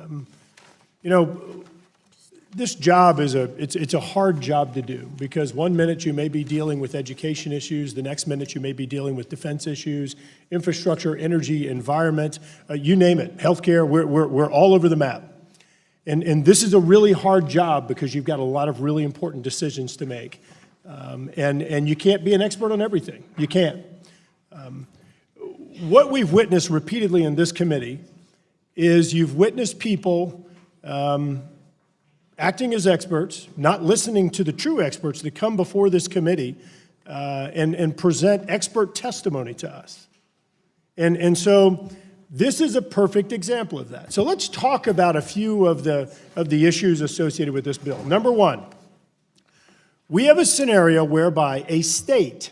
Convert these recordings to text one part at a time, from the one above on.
You know, this job is it's a hard job to do because one minute you may be dealing with education issues, the next minute you may be dealing with defense issues, infrastructure, energy, environment, you name it, healthcare, we're all over the map. And this is a really hard job because you've got a lot of really important decisions to make. And you can't be an expert on everything. You can't. What we've witnessed repeatedly in this committee is you've witnessed people acting as experts, not listening to the true experts that come before this committee and present expert testimony to us. And so this is a perfect example of that. So let's talk about a few of the issues associated with this bill. Number one, we have a scenario whereby a state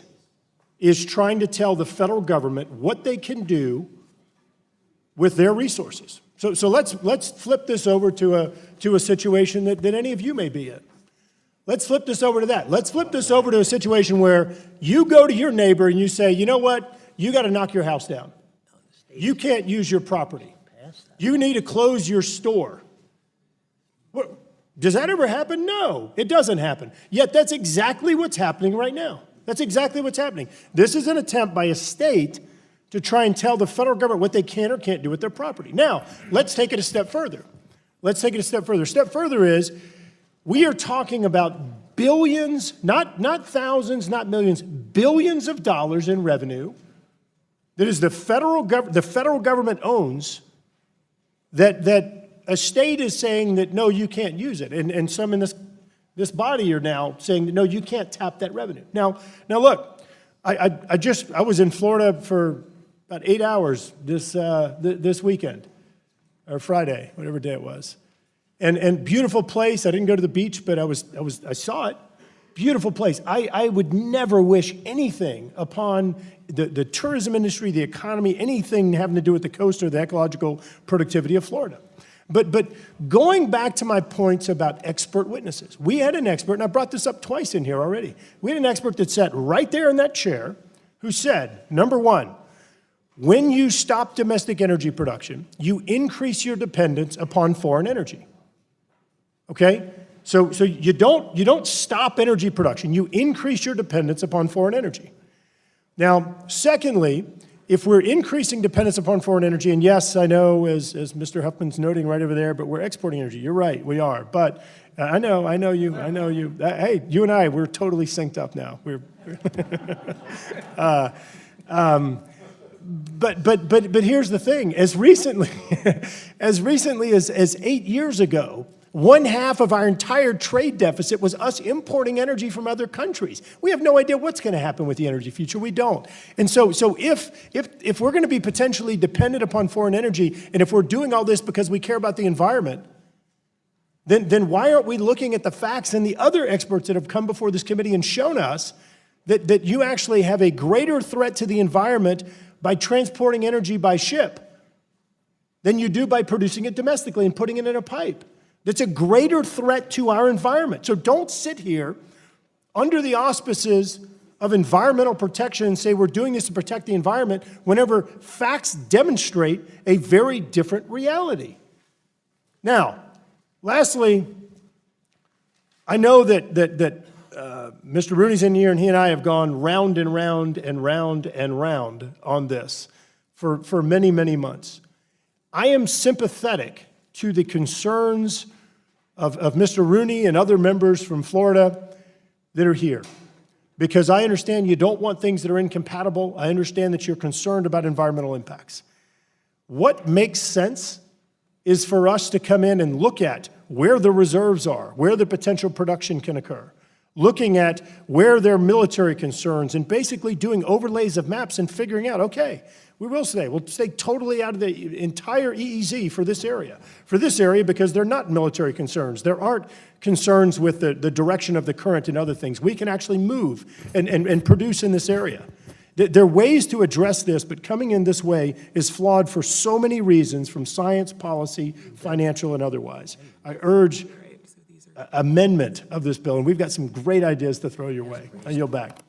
is trying to tell the federal government what they can do with their resources. So let's flip this over to a situation that any of you may be in. Let's flip this over to that. Let's flip this over to a situation where you go to your neighbor and you say, you know what, you got to knock your house down. You can't use your property. You need to close your store. Does that ever happen? No, it doesn't happen. Yet that's exactly what's happening right now. That's exactly what's happening. This is an attempt by a state to try and tell the federal government what they can or can't do with their property. Now, let's take it a step further. Let's take it a step further. A step further is we are talking about billions, not thousands, not millions, billions of dollars in revenue that is the federal government owns that a state is saying that, no, you can't use it. And some in this body are now saying, no, you can't tap that revenue. Now look, I was in Florida for about 8 hours this weekend, or Friday, whatever day it was. And beautiful place. I didn't go to the beach, but I saw it. Beautiful place. I would never wish anything upon the tourism industry, the economy, anything having to do with the coast or the ecological productivity of Florida. But going back to my points about expert witnesses, we had an expert, and I brought this up twice in here already. We had an expert that sat right there in that chair who said, number one, when you stop domestic energy production, you increase your dependence upon foreign energy. Okay? So you don't stop energy production, you increase your dependence upon foreign energy. Now, secondly, if we're increasing dependence upon foreign energy, and yes, I know, as Mr. Huffman's noting right over there, but we're exporting energy. You're right, we are. But I know you. Hey, you and I, we're totally synced up now. But here's the thing. As recently as 8 years ago, 1/2 of our entire trade deficit was us importing energy from other countries. We have no idea what's going to happen with the energy future. We don't. And so if we're going to be potentially dependent upon foreign energy, and if we're doing all this because we care about the environment, then why aren't we looking at the facts and the other experts that have come before this committee and shown us that you actually have a greater threat to the environment by transporting energy by ship than you do by producing it domestically and putting it in a pipe? That's a greater threat to our environment. So don't sit here under the auspices of environmental protection and say we're doing this to protect the environment whenever facts demonstrate a very different reality. Now, lastly, I know that Mr. Rooney's in here and he and I have gone round and round and round and round on this for many, many months. I am sympathetic to the concerns of Mr. Rooney and other members from Florida that are here, because I understand you don't want things that are incompatible. I understand that you're concerned about environmental impacts. What makes sense is for us to come in and look at where the reserves are, where the potential production can occur, looking at where there are military concerns, and basically doing overlays of maps and figuring out, okay, we'll stay totally out of the entire EEZ for this area. For this area, because they're not military concerns. There aren't concerns with the direction of the current and other things. We can actually move and produce in this area. There are ways to address this, but coming in this way is flawed for so many reasons, from science, policy, financial, and otherwise. I urge amendment of this bill, and we've got some great ideas to throw your way. I yield back.